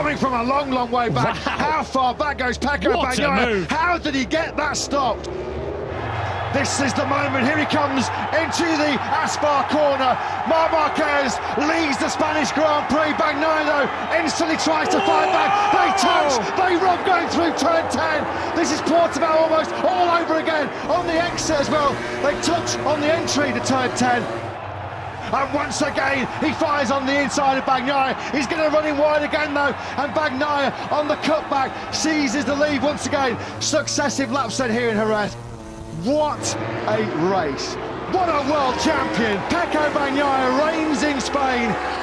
coming from a long, long way back. Wow. How far back goes Pecco What a Winer? move. How did he get that stopped? This is the moment. Here he comes into the Aspar corner. Marc Marquez leads the Spanish Grand Prix. Bagnaia instantly tries to fight back. They touch, they rub going through turn 10. This is Portimao almost all over again on the exit as well. They touch on the entry to turn 10. And once again, he fires on the inside of Bagnaia. He's going to run in wide again though. And Bagnaia on the cutback seizes the lead once again. Successive laps then here in Jerez. What a race. What a world champion. Pecco Winer reigns in Spain.